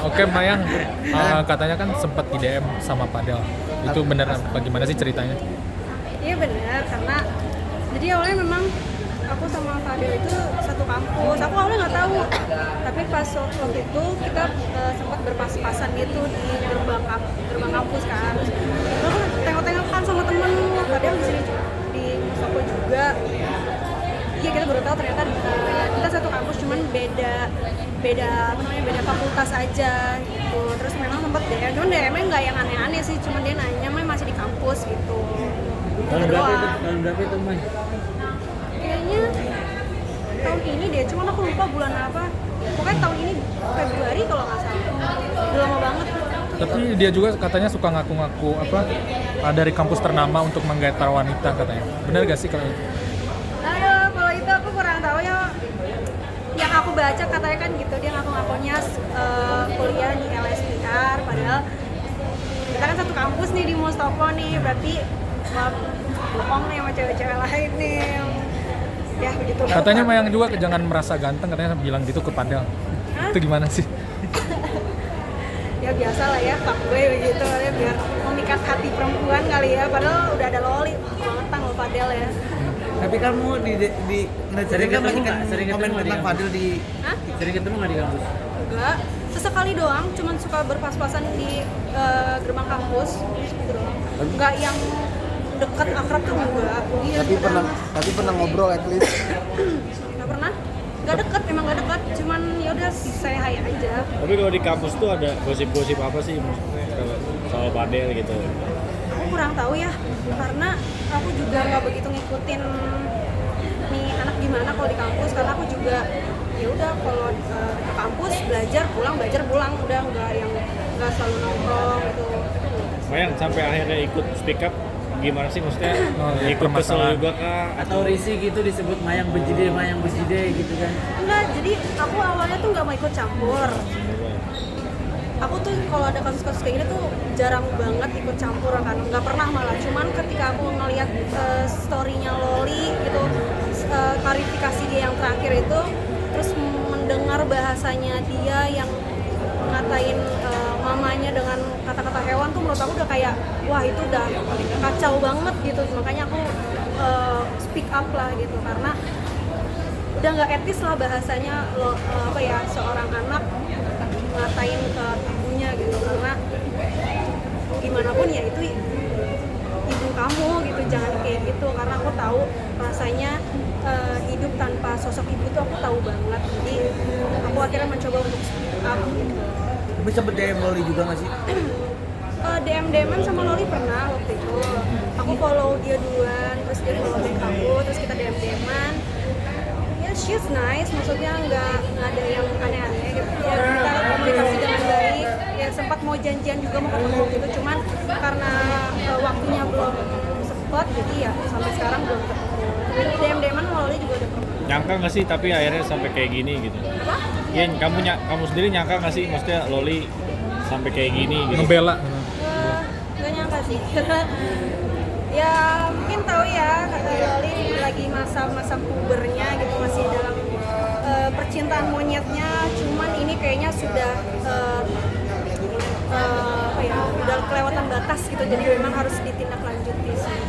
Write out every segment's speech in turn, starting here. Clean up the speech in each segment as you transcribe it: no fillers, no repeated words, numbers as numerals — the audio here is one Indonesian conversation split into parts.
Oke Mayang, katanya kan sempat di DM sama Padel. Itu benar bagaimana sih ceritanya? Iya benar, karena jadi awalnya memang aku sama Fadil itu satu kampus. Aku awalnya nggak tahu, tapi pas waktu itu kita sempat berpas-pasan gitu di gerbang kampus kan. Terus aku tengok-tengok kan sama temen, Fadil di sini di Mustopo juga. Iya kita baru tahu ternyata kita satu kampus, cuman beda fakultas aja gitu. Terus memang sempat DM, cuman DM-nya nggak yang aneh-aneh sih, cuman dia nanya Mai masih di kampus gitu. Tahun berapa itu Mai? Kayaknya tahun ini deh, cuman aku lupa bulan apa. Pokoknya tahun ini Februari kalau nggak salah. Udah lama banget. Tapi dia juga katanya suka ngaku-ngaku dari kampus ternama untuk menggait para wanita katanya. Benar gak sih kalau itu? Aduh, kalau itu aku kurang tahu ya. Yang aku baca katanya kan gitu, dia ngaku-ngakunya kuliah di LSPR, padahal kita kan satu kampus nih di Mustopo nih, berarti bohong nih sama cewek-cewek lain nih. Ya begitu. Katanya Mayang juga jangan merasa ganteng, katanya bilang gitu ke Padel. Hah? Itu gimana sih? Ya biasa lah ya, fuckboy begitu ya, biar memikat hati perempuan kali ya, padahal udah ada loli banget loh Fadel ya. Tapi kamu sering ketemu nggak? Sering ketemu komen tentang Fadil di Hah? Sering ketemu nggak di kampus? Enggak, sesekali doang, cuman suka berpas-pasan di gerbang kampus gitu doang. Enggak yang deket akrab tuh enggak. Iya, tapi pernah ngobrol at least. Enggak pernah. Enggak deket, emang enggak deket, cuman ya udah saya hai aja. Tapi kalau di kampus tuh ada gosip-gosip apa sih kalau soal Padel gitu? Aku kurang tahu ya, karena aku juga nggak begitu ngikutin nih anak gimana kalau di kampus, karena aku juga ya udah kalau ke kampus belajar pulang udah nggak selalu nongkrong gitu. Mayang sampai akhirnya ikut speak up gimana sih maksudnya? ya, Ikut kesel permasalahan. juga kah? Atau risih gitu disebut Mayang bejide gitu kan? Enggak, jadi aku awalnya tuh nggak mau ikut campur. Aku tuh kalau ada kasus-kasus kayak gini tuh jarang banget ikut campur kan, nggak pernah malah. Cuman ketika aku ngeliat story-nya Loli gitu, klarifikasi dia yang terakhir itu, terus mendengar bahasanya dia yang ngatain mamanya dengan kata-kata hewan tuh, menurut aku udah kayak wah itu udah kacau banget gitu. Makanya aku speak up lah gitu, karena udah nggak etis lah bahasanya seorang anak ngatain ke ibunya gitu, karena gimana pun ya itu ibu kamu gitu, jangan kayak gitu. Karena aku tahu rasanya hidup tanpa sosok ibu tuh aku tahu banget, jadi aku akhirnya mencoba untuk speak up gitu. Tapi sempet DM Loli juga nggak sih? DM-an sama Loli pernah waktu itu. Aku follow dia duluan, terus dia follow back aku, terus kita DM-an. Ya she's nice, maksudnya nggak ada yang aneh-aneh gitu. Ya kita komunikasi dengan baik. Ya sempat mau janjian juga mau ketemu gitu, cuman karena waktunya belum sempet, jadi ya sampai sekarang belum ketemu. DM-an sama Loli juga udah pernah. Nyangka nggak sih tapi akhirnya sampai kayak gini gitu? Apa? Ya kamu sendiri nyangka nggak sih maksudnya Loli sampai kayak gini gitu? Ngebela. Gak nyangka sih. Ya mungkin tahu ya, kata Loli lagi masa-masa pubernya gitu, masih dalam percintaan monyetnya. Cuman ini kayaknya sudah udah kelewatan batas gitu, jadi memang harus ditindaklanjuti sih.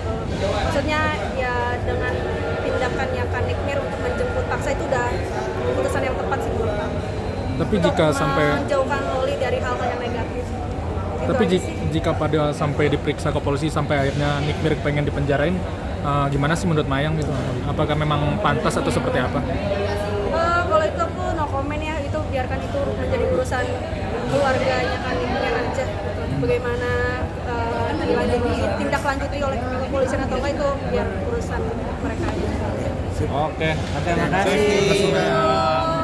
Maksudnya ya dengan tindakannya Kak Nikmir untuk menjemput paksa itu udah keputusan yang tepat sih menurut aku. Tapi Untuk jika sampai menjauhkan Loli dari hal-hal yang negatif. Tapi jika Padel sampai diperiksa ke polisi sampai akhirnya Nikmir pengen dipenjarain, gimana sih menurut Mayang gitu? Apakah memang pantas atau seperti apa? Kalau itu aku no comment ya, itu biarkan itu menjadi urusan keluarganya Kak Nikmir aja gitu. Bagaimana tindak lanjuti oleh kepolisian atau enggak itu biar urusan mereka aja. Oke. Terima kasih.